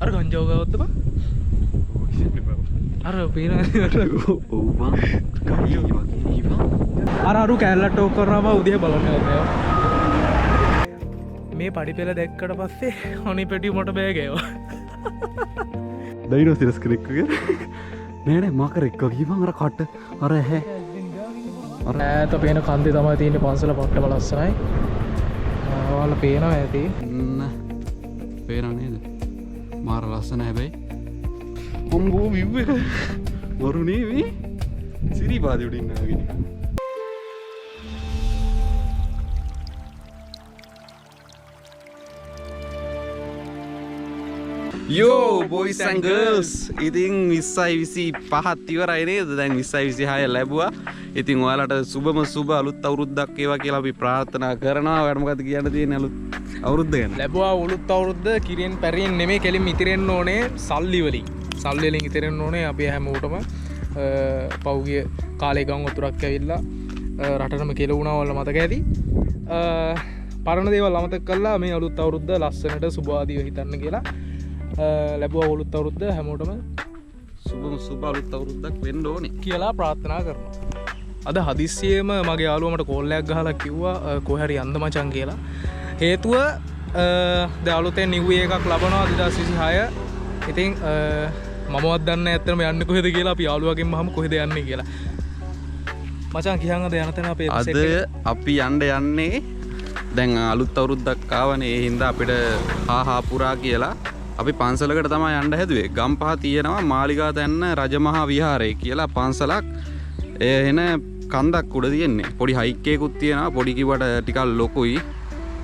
අර ගංජාව ගාවද්ද බං? අර පේන ඔව් බං. අර අරු කැලලට ටෝක් කරනවා බං උදේ බලන්න යනවා. මේ පඩි පෙළ දැක්කට පස්සේ අනේ පෙටි මොට බෑ ගේවා. ඩයිනෝසරස් කෙනෙක් වගේ. නෑ නෑ මාකරෙක් වගේ බං අර කට අර ඇහැ. අර ඈත පේන කන්දේ තමයි තියෙන්නේ පන්සල පට්ටම ලස්සනයි. ඔයාලා පේනවා ඇති. පේනව නේද? මාර ලස්සන හැබැයි. කොම්බෝ විව් එක. වරුනේ මේ සිරිපාදේ උඩින් නාගෙන. යෝ බොයිස් ඇන්ඩ් ගර්ල්ස් ඉතින් 2025 ඉවරයි නේද? දැන් 2026 ලැබුවා. ඉතින් ඔයාලට සුබ අලුත් අවුරුද්දක් වේවා කියලා අපි ප්‍රාර්ථනා කරනවා. ඔයාලට මොකද කියන්න තියෙන්නේ අලුත් අවුරුද්ද ගැන? ලැබුවා අලුත් අවුරුද්ද කිරියෙන් පැරියෙන් නෙමෙයි කෙලින් ඉතිරෙන්න ඕනේ සල්ලි වලින්. සල්ලි වලින් ඉතිරෙන්න ඕනේ අපි හැමෝටම. පෞගිය කාලේ ගම් වතුරක් ඇවිල්ලා රටටම කෙලුණා වල මතක ඇති. පරණ දේවල් අමතක කරලා මේ අලුත් අවුරුද්ද ලස්සනට සුබාදීව හිතන්න කියලා ලැබුවා අලුත් අවුරුද්ද හැමෝටම සුබ අලුත් අවුරුද්දක් වෙන්න ඕනේ කියලා ප්‍රාර්ථනා කරනවා. අද හදිස්සියෙම මගේ යාළුවා මට කෝල් එකක් ගහලා කිව්වා කොහේ හරි යන්න මචං කියලා. හේතුව දැන් අලුතෙන් නිව් එකක් ලබනවා 2026. ඉතින් මමවත් දන්නේ ඇත්තටම යන්නේ කොහෙද කියලා අපි යාළුවාගෙන් මහම කොහෙද යන්නේ කියලා. මචං කියන්න අද යන තැන අපේ අද අපි යන්නේ දැන් අලුත් අවුරුද්දක් ආවනේ ඒ හින්දා අපිට හාහාපුරා කියලා අපි පන්සලකට තමයි යන්න හැදුවේ. ගම්පහ තියෙනවා මාලිගා තැන්න රජමහා විහාරය කියලා පන්සලක්. එන කන්දක් උඩ තියෙන්නේ. පොඩි හයික් එකකුත් තියෙනවා. පොඩි කිව්වට ටිකක් ලොකුයි.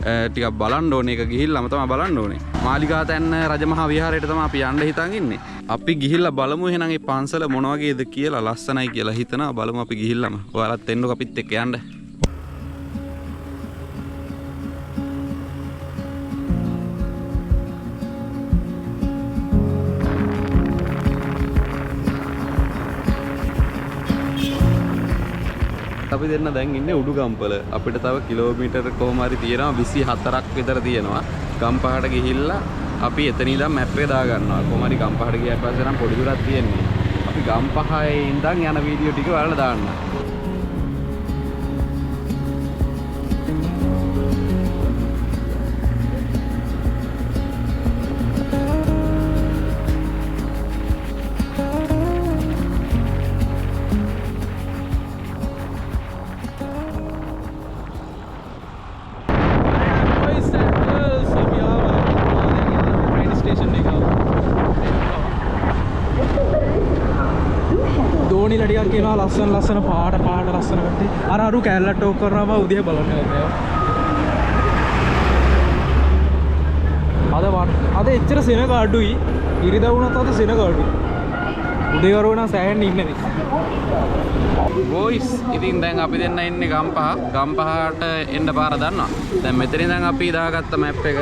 ටිකක් බලන්න ඕනේ. ඒක ගිහිල්ලාම තමයි බලන්න ඕනේ. මාලිගා තැන්න රජමහා විහාරයට තමයි අපි යන්න හිතන් ඉන්නේ. අපි ගිහිල්ලා බලමු එහෙනම් මේ පන්සල මොන වගේද කියලා ලස්සනයි කියලා හිතනවා. බලමු අපි ගිහිල්ලාම. ඔයාලත් එන්නකො අපිත් එක්ක යන්න. අපි දෙන්න දැන් ඉන්නේ උඩුගම්පල. අපිට තව කිලෝමීටර් කොහොම හරි තියෙනවා 24ක් විතර තියෙනවා. ගම්පහට ගිහිල්ලා අපි එතන ඉඳන් මැප් එක දා ගන්නවා. කොහොම හරි ගම්පහට ගියාට පස්සේ නම් පොඩි දුරක් තියෙන්නේ. අපි ගම්පහේ ඉඳන් යන වීඩියෝ ටික ඔයාලට දාන්න. ටිකක් කියනවා ලස්සන පාට ලස්සන කට්ටිය. අර අරු කැලලට ටෝක් කරනවා බා උදේ බලන්න යනවා. අද එච්චර සෙනග අඩුයි. ඉරිදා වුණත් අද සෙනග අඩුයි. උදේ වරුව නම් සෑහෙන්න ඉන්නේ නේ. බොයිස් ඉතින් දැන් අපි දෙන්න ඉන්නේ ගම්පහට එන්න පාර දන්නවා. දැන් මෙතන ඉඳන් අපි දාගත්ත මැප් එක.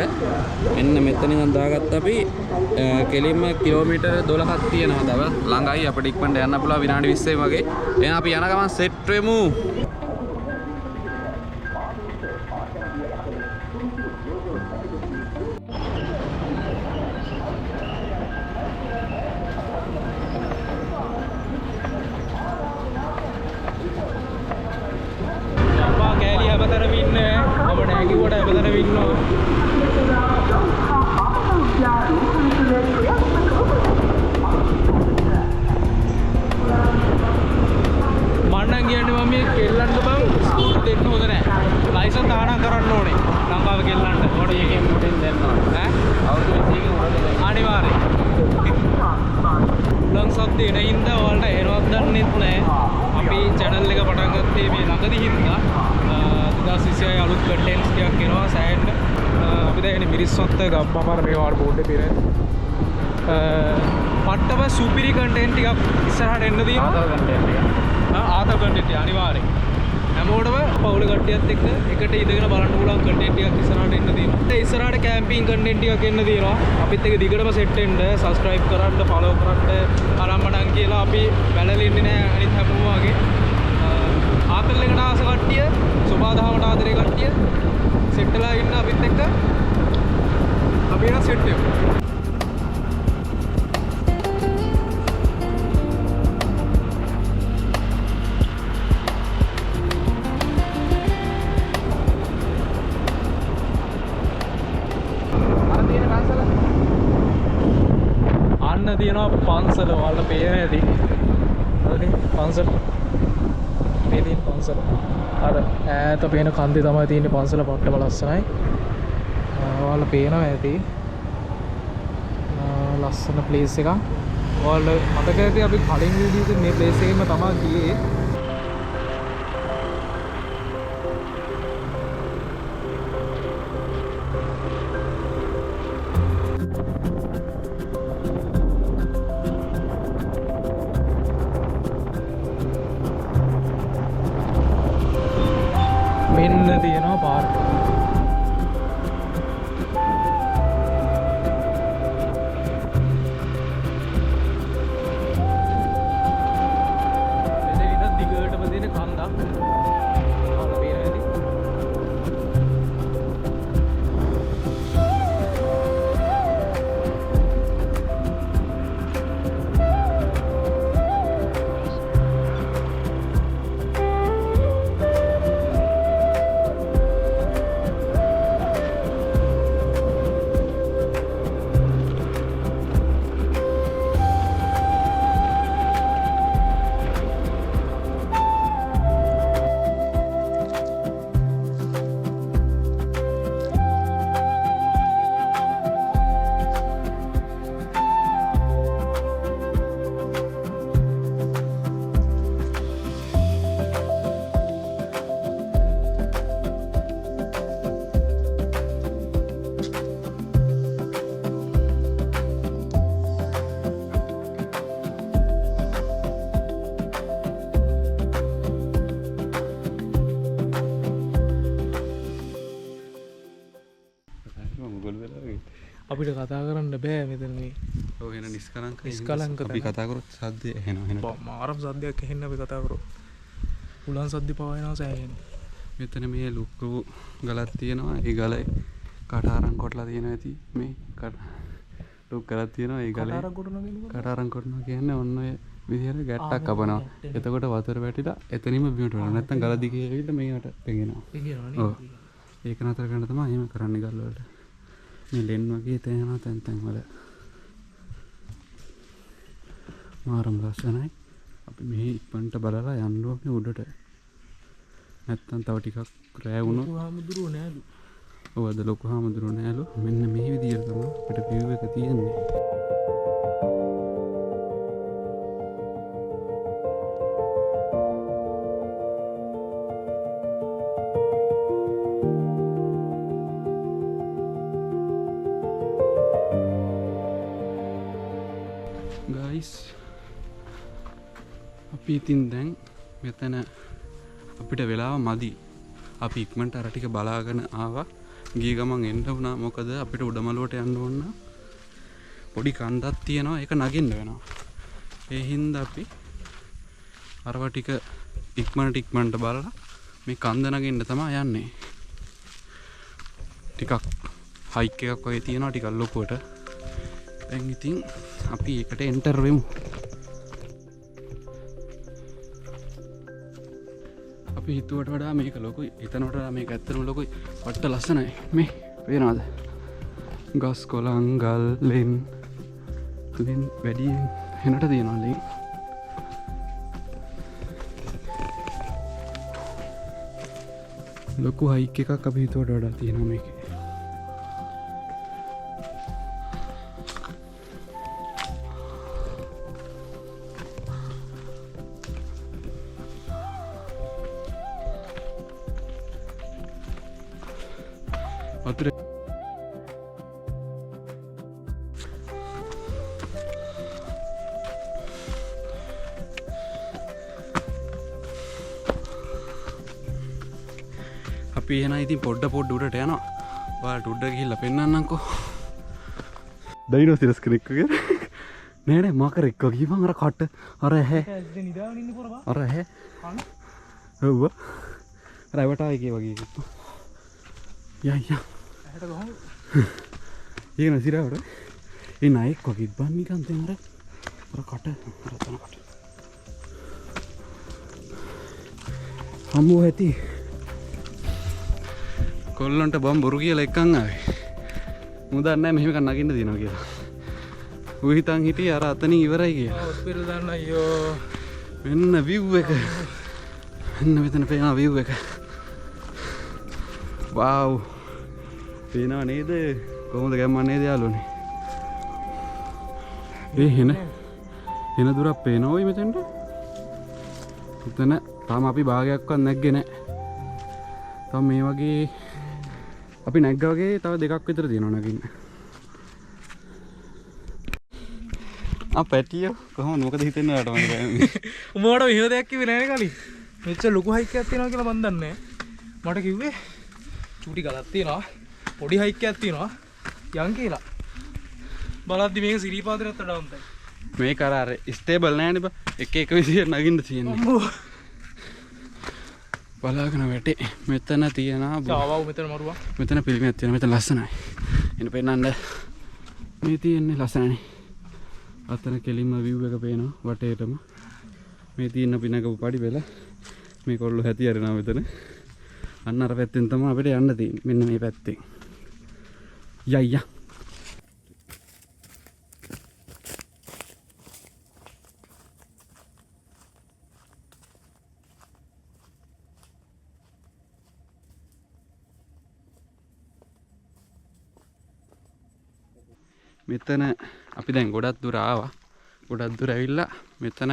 මෙන්න මෙතන ඉඳන් දාගත්ත අපි කෙලින්ම කිලෝමීටර් 12ක් තියෙනවා තව ළඟයි අපිට ඉක්මනට යන්න පුළුවන් විනාඩි 20 වගේ. එහෙනම් අපි යන ගමන් සෙට් වෙමු. පට්ටම සුපිරි කන්ටෙන්ට් ටිකක් ඉස්සරහට එන්න තියෙනවා. ආතල් කන්ටෙන්ට් අනිවාර්යයෙන්. හැමෝටම පවුල කට්ටියත් එක්ක එකට ඉඳගෙන බලන්න පුළුවන් කන්ටෙන්ට් ටිකක් ඉස්සරහට එන්න තියෙනවා. ඉස්සරහට කැම්පින් කන්ටෙන්ට් ටිකක් එන්න තියෙනවා. අපිත් එක්ක දිගටම සෙට් වෙන්න, සබ්ස්ක්‍රයිබ් කරන්න, ෆලෝ කරන්න, ආරම්භණන් කියලා අපි බැලලෙන්නේ නැහැ අනිත් හැමෝම වගේ. ආතල් එකට ආස කට්ටිය, සබාදහමට ආදරේ කට්ටිය සෙට්ලා ඉන්න අපිත් එක්ක අපි එන සෙට් වෙමු. යන්න තියෙනවා පන්සල ඔයාලට පේන ඇති. හරි පන්සල. මේ තියෙන පන්සල. අර ඈත පේන කන්දේ තමයි තියෙන්නේ පන්සල පොට්ටම ලස්සනයි. ඔයාලට පේනවා ඇති. ලස්සන ප්ලේස් එකක්. ඔයාලට මතක ඇති අපි කලින් වීඩියෝ එකේ මේ ප්ලේස් එකේම තමයි ගියේ. මෙන්න තියෙනවා පාර්ක්. අපිට කතා කරන්න බෑ මෙතන මේ. ඔව් එන නිස්කලංක නිස්කලංක අපි කතා කරොත් සද්දය එනවා එන. මාරම් සද්දයක් ඇහෙන්න අපි කතා කරොත්. උලන් සද්ද පවා එනවා සෑහෙන. මෙතන මේ ලොකු ගලක් තියෙනවා. ඒ ගලේ කටාරම් කොටලා තියෙනවා ඇති මේ ලොකු ගලක් තියෙනවා. ඒ ගලේ කටාරම් කොටනවා කියන්නේ ඔන්න ඔය විදිහට ගැට්ටක් කපනවා. එතකොට වතුර වැටිලා එතනින්ම බිමට වලනවා. නැත්තම් ගල දිගේ ඇවිල්ලා මේකට පෙඟෙනවා. ඔව්. ඒක නතර කරන්න තමයි එහෙම කරන්නේ ගල් වලට. මේ ලෙන් වගේ තේනවා තැන් තැන් වල. මාරම් ලස්සනයි. අපි මෙහි ඉක්මනට බලලා යන්න ඕනේ උඩට. නැත්තම් තව ටිකක් රෑ වුණොත් ලොකු හාමුදුරුවෝ නෑලු. ඔව් අද ලොකු හාමුදුරුවෝ නෑලු. මෙන්න මේ විදියට තමයි අපිට view එක තියෙන්නේ. අපි ඉතින් දැන් මෙතන අපිට වෙලාව මදි. අපි ඉක්මනට අර ටික බලාගෙන ආවා. ගිය ගමන් එන්න වුණා. මොකද අපිට උඩමළුවට යන්න ඕන. පොඩි කන්දක් තියෙනවා. ඒක නගින්න වෙනවා. ඒ හින්දා අපි අරව ටික ඉක්මනට බලලා මේ කන්ද නගින්න තමයි යන්නේ. ටිකක් හයික් එකක් වගේ තියෙනවා ටිකක් ලොකුවට. දැන් ඉතින් අපි ඒකට එන්ටර් වෙමු. අපි හිතුවට වඩා මේක ලොකුයි. එතනට වඩා මේක ඇත්තටම ලොකුයි. වට්ට ලස්සනයි. මේ පේනවද? ගස් කොළන් ගල් ලෙන් වැඩියෙන් හෙනට තියෙනවා ලෙන්. ලොකු හයික් එකක් අපි හිතුවට වඩා තියෙනවා මේකේ. වතුර අපි එහෙනම් ඉතින් පොඩ්ඩ උඩට යනවා. ඔයාලට උඩ ගිහිල්ලා පෙන්නන්නම්කෝ. ඩයිනෝසරස් කෙනෙක් වගේ. නෑ නෑ මාකර එක්ක ගිහම අර කට අර ඇහැ. නිදාගෙන ඉන්න පොරවා. අර ඇහැ. ඔව්. රැවටා එකේ වගේ එකක්. යා යා. ඇහැට ගහමු. ඒක නසිරවට. ඒ නයික් වගේ බන් නිකන් තෙන් අර කට අර තන කට. හම්බුව ඇති. කොල්ලන්ට බම් බොරු කියලා එක්කන් ආවේ. මු දන්නේ නැහැ මෙහෙම එකක් නගින්න දිනවා කියලා. ඌ හිතන් හිටියේ අර අතනින් ඉවරයි කියලා. ඔව් පෙර දාන්න අයියෝ. මෙන්න view එක. මෙන්න මෙතන පේන view එක. වව්. පේනව නේද? කොහොමද ගැම්මන්නේ නේද යාළුවනේ? එන දුරක් පේනවා ඔය මෙතනට. මෙතන තාම අපි භාගයක්වත් නැග්ගේ නැහැ. තාම මේ වගේ අපි නැග්ගා වගේ තව දෙකක් විතර තියෙනවා නැගින්න. පැටියෝ කොහොමද මොකද හිතෙන්නේ ඔයාලට මම උඹට මෙහෙම දෙයක් කිව්වේ නෑනේ කලින්. මෙච්චර ලොකු හයික් එකක් තියෙනවා කියලා මන් දන්නේ නෑ. මට කිව්වේ චූටි ගලක් තියෙනවා. පොඩි හයික් එකක් තියෙනවා. යන් කියලා. බලද්දි මේක සිරිපාදයට වඩා හොඳයි. මේක අර ස්ටේබල් නෑනේ බා. එක විදියට නගින්න තියෙන්නේ. අම්මෝ. බලාගෙන වැටේ. මෙතන තියෙනවා ආවව මෙතන මරුවා. මෙතන පිළිමයක් තියෙනවා. මෙතන ලස්සනයි. එන්න පෙන්නන්න. මේ තියෙන්නේ ලස්සනයි. අතන කෙලින්ම view එක පේනවා වටේටම. මේ තියෙන පිනකපු පඩි පෙළ. මේ කොල්ලෝ හැටි අරනවා මෙතන. අන්න අර පැත්තෙන් තමයි අපිට යන්න තියෙන්නේ. මෙන්න මේ පැත්තෙන්. යයියා. මෙතන අපි දැන් ගොඩක් දුර ආවා. ගොඩක් දුර ඇවිල්ලා මෙතන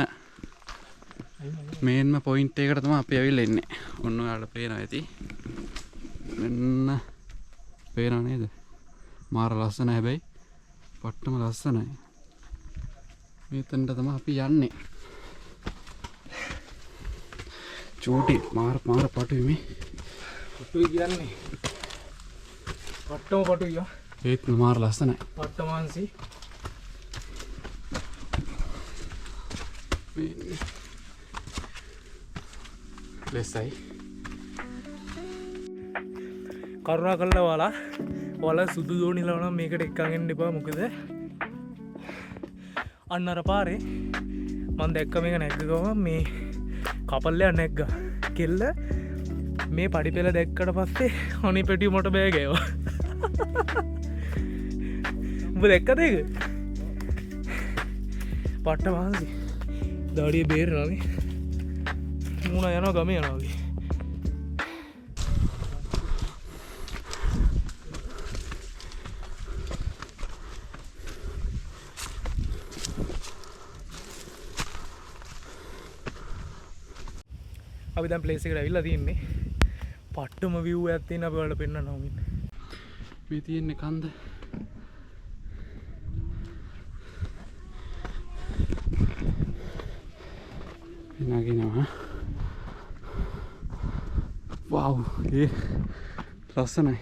මේන්ම පොයින්ට් එකකට තමයි අපි ඇවිල්ලා ඉන්නේ. ඔන්න ඔයාලට පේනවා ඇති. මෙන්න පේනව නේද? මාර ලස්සන හැබැයි. පට්ටම ලස්සනයි. මෙතනට තමයි අපි යන්නේ. චූටි මාර පටුයි මේ. පටුයි කියන්නේ. පට්ටම පටුයි. ඒත් මාර ලස්සනයි. පට්ටමාංශි. ලෙසයි. කරුණා කළා ඔයාලා සුදු දෝනිලා නම් මේකට එක්කන් එන්න එපා. මොකද අන්න අර පාරේ මම දැක්ක මේක නැග්ග ගමන් මේ කපල් එකක් නැග්ගා. කෙල්ල මේ පඩි පෙළ දැක්කට පස්සේ අනේ පැටිය මට බෑ ගෑවා. උඹ දැක්කද ඒක? පට්ට මාංශි. දාඩිය බේරනවානේ. මුණ යනවා ගම යනවා වගේ. අපි දැන් ප්ලේස් එකට ඇවිල්ලා තින්නේ. පට්ටම view එකක් තියෙන අපි වලට පෙන්නනවා මින්. මේ තියෙන්නේ කන්ද. නගිනවා. වව් ඒ ලස්සනයි.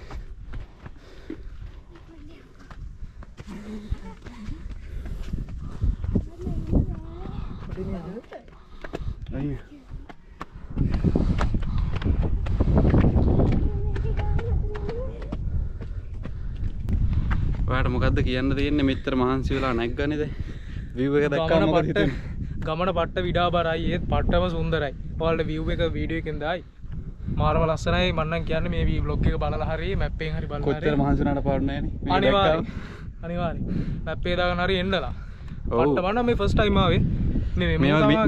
අයියා ඔයාලට මොකද්ද කියන්න තියෙන්නේ? මෙච්චර මහන්සි වෙලා නැග්ගනේද? view එක දැක්කම මොකද හිතෙන්නේ? ගමන පට්ට විඩාබරයි. ඒත් පට්ටම සුන්දරයි. ඔයාලට view එක වීඩියෝ එකෙන් දායි. මාරම ලස්සනයි. මම නම් කියන්නේ මේ vlog එක බලලා හරි මැප් එකෙන් හරි බලලා හරි. කොච්චර මහන්සි වුණාට පාඩුනේ නෑනේ. අනිවාර්යෙන්. මැප් එක දාගෙන හරි එන්නලා. පට්ට මම මේ ෆස්ට් ටයිම් ආවේ.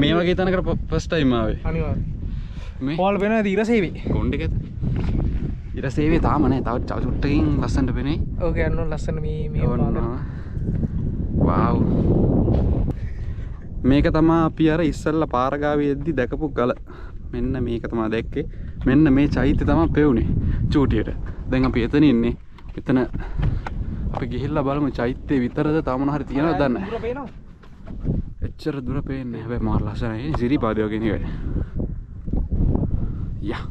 මේ වගේ තැනකට ෆස්ට් ටයිම් ආවේ. අනිවාර්යෙන්. මේ ඔයාලා වෙන දීරසේවි. කොණ්ඩෙකද? ඊරසේවේ තාම නෑ. තව චුට්ටකින් ලස්සනට පෙනේ. ඔක යන්න ලස්සන මේ පාර. වව්. මේක තමයි අපි අර ඉස්සල්ලා පාර ගාවේ එද්දි දැකපු ගල. මෙන්න මේක තමයි දැක්කේ. මෙන්න මේ චෛත්‍ය තමයි පෙවුනේ චූටියට. දැන් අපි එතන ඉන්නේ. එතන අපි ගිහිල්ලා බලමු චෛත්‍ය විතරද තව මොන හරි තියෙනවද දන්නේ නැහැ. දුර පේනවද? එච්චර දුර පේන්නේ. හැබැයි මාර ලස්සනයි. සිරිපාදේ වගේ නේ. යා.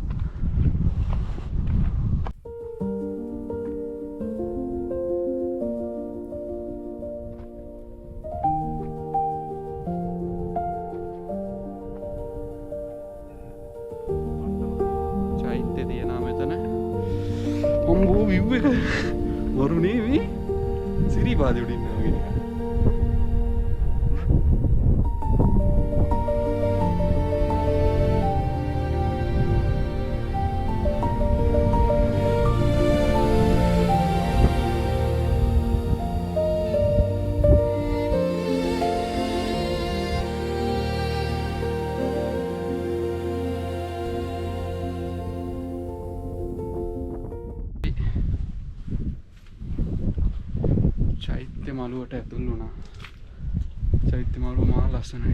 අම්බෝ view එක වරුනේ මේ සිරිපාදේ උඩින් වගේ නිකන්. මළුවට ඇතුල් වුණා. චෛත්‍ය මළුව මහා ලස්සනයි.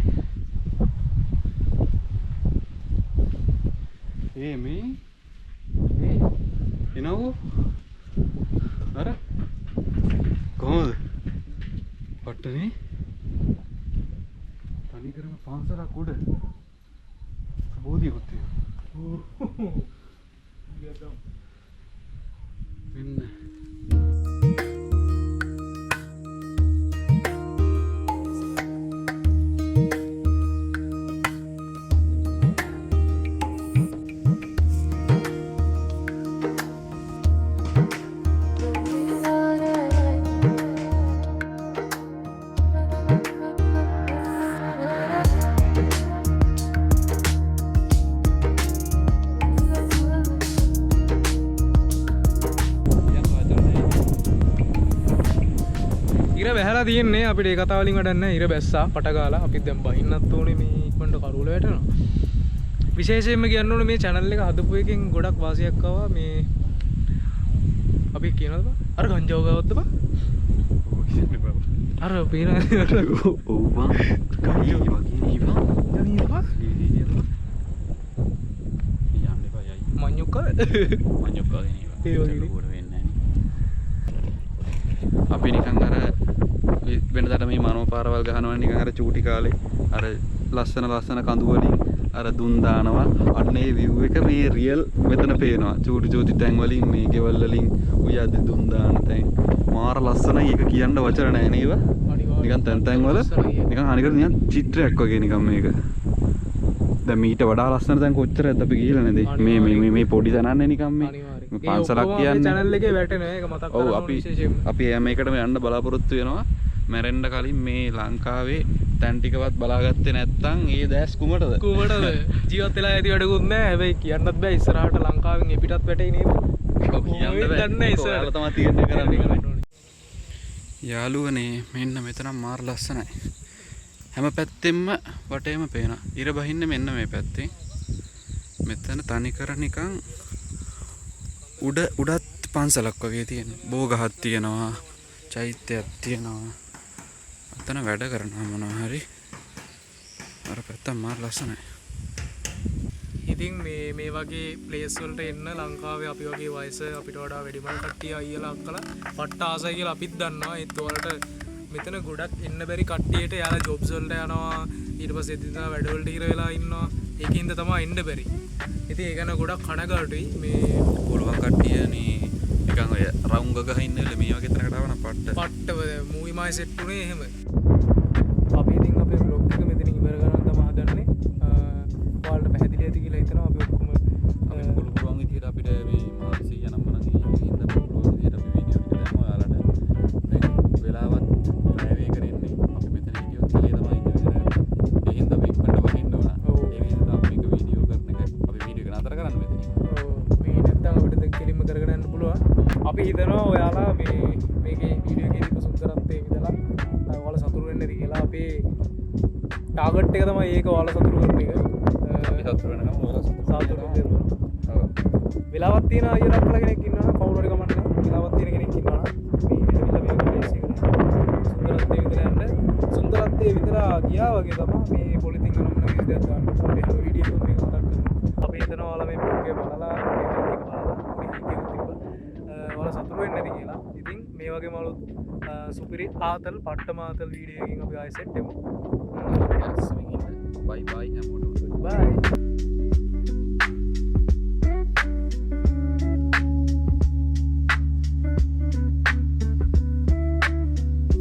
මේ එනවෝ අර කොහොමද පට්ටනේ තනි කරම පන්සලක් උඩ බෝධියකුත් තියෙනවා. මෙන්න ඉර බැහැලා තියෙන්නේ අපිට ඒ කතාව වලින් වැඩක් නැහැ. ඉර බැස්සා පට ගාලා අපිත් දැන් බහින්නත් ඕනේ මේ ඉක්මනට කරුල වැටෙනවා. විශේෂයෙන්ම කියන්න ඕනේ මේ channel එක හදපු එකෙන් ගොඩක් වාසියක් ආවා. මේ අපි කියනවද අර ගංජාව ගාවද්ද බා? අර පේන ඔව් බා ගංජාව වගේ බා යන්නේ බා යන්නේ බා යයි මඤ්ඤොක්ක වගේ ඒ වගේ අපි නිකන් අර වෙනදාට මේ මනෝපාරවල් ගහනවා නිකන් අර චූටි කාලේ අර ලස්සන කඳු වලින් අර දුන් දානවා අන්න ඒ view එක මේ රියල් මෙතන පේනවා චූටි තැන් වලින් මේ ගෙවල් වලින් ඔය අද දුන් දාන තැන් මාර ලස්සනයි ඒක කියන්න වචන නැහැ නේද නිකන් තැන් වල නිකන් අනිකට නිකන් චිත්‍රයක් වගේ නිකන් මේක දැන් මීට වඩා ලස්සන තැන් කොච්චරද අපි ගිහලා නේද මේ පොඩි තැනන්නේ නිකන් මේ පන්සලක් කියන්නේ channel එකේ වැටෙන එක මතක් කරගන්න ඕනේ විශේෂයෙන්ම අපි මේකටම යන්න බලාපොරොත්තු වෙනවා මැරෙන්න කලින් මේ ලංකාවේ තැන් ටිකවත් බලාගත්තේ නැත්නම් ඒ දැස් කුමටද ජීවත් වෙලා ඇති වැඩකුත් නැහැ හැබැයි කියන්නත් බෑ ඉස්සරහට ලංකාවෙන් එපිටත් වැටේ නේද කියන්න බෑ ඉස්සරහට තමයි තියෙන්නේ කරන්නේ යාළුවනේ මෙන්න මෙතන මාර ලස්සනයි හැම පැත්තෙම වටේම පේනවා ඉර බහින්නේ මෙන්න මේ පැත්තේ මෙතන තනිකර නිකන් උඩත් පන්සලක් වගේ තියෙන බෝගහක් තියෙනවා චෛත්‍යයක් තියෙනවා අතන වැඩ කරනවා මොනවා හරි අර පැත්ත මාර ලස්සනයි ඉතින් මේ වගේ ප්ලේස් වලට එන්න ලංකාවේ අපි වගේ වයස අපිට වඩා වැඩිමල් කට්ටිය අයියලා අක්කලා පට්ට ආසයි කියලා අපිත් දන්නවා ඒත් ඔයාලට මෙතන ගොඩක් එන්න බැරි කට්ටියට යාලා ජොබ්ස් වලට යනවා ඊට පස්සේ එදිනෙදා වැඩ වලට හිර වෙලා ඉන්නවා ඒකින්ද තමයි එන්න බැරි ඉතින් ඒක ගැන ගොඩක් කනගාටුයි මේ පුළුවන් කට්ටියනේ නිකන් ඔය රවුම් ගහ ඉන්න වෙලේ මේ වගේ තැනකට ආවනම් පට්ට මූවි මායි සෙට් උනේ එහෙම අපි ඉතින් අපේ බ්ලොග් එක මෙතනින් ඉවර කරන්න තමයි හදන්නේ ඔයාලට පැහැදිලි ඇති කියලා හිතනවා අපි ඔක්කොම පුළුවන් විදිහට අපිට මේ මානසික යනම්මනම් ඉඳන් පුළුවන් විදිහට අපි වීඩියෝ ටික දැම්මා ඔයාලට දැන් වෙලාවත් ප්‍රයවේ කරන්නේ අපි මෙතන වීඩියෝ කියලා තමයි ඉන්නේ ඒ හින්දා අපි ඉක්මනට වහින්න ඕන ඒ විදිහට අපි මේක වීඩියෝ කරන එක අපි වීඩියෝ එක නතර කරන්න මෙතනින් මේ නැත්තම් අපිට දැන් කෙලින්ම කරගෙන යන්න පුළුවන් අපි හිතනවා ඔයාලා මේකේ වීඩියෝ එකේ තිබ්බ සුන්දරත්වයේ විදලා ඔයාලා සතුටු වෙන්න ඇති කියලා අපේ ටාගට් එක තමයි ඒක ඔයාලා සතුටු කරන එක අපි සතුටු වෙනකම් ඔයාලා සතුටු වෙනවා වෙලාවක් තියෙන අයියලා අක්කලා කෙනෙක් ඉන්නවනම් කවුරු හරි කමන්නේ වෙලාවක් තියෙන කෙනෙක් ඉන්නවනම් මේ ඇවිල්ලා මේ ප්ලේස් එකට සුන්දරත්වයේ විතර ගියා වගේ තමයි මේ පොලිතින් අනම්මන විදිහට ගන්න පොඩි වීඩියෝ එකක් මේක මතක් කරනවා අපි හිතනවා ඔයාලා මේ බ්ලොග් එක බලලා මේ ටික බලලා පොඩි හිතෙන්නේ ඔයාලා සතුටු වෙන්න ඇති කියලා ඉතින් මේ වගේ මලුත් සුපිරි ආතල් පට්ට මාතල් වීඩියෝ එකකින් අපි ආයෙ සෙට් වෙමු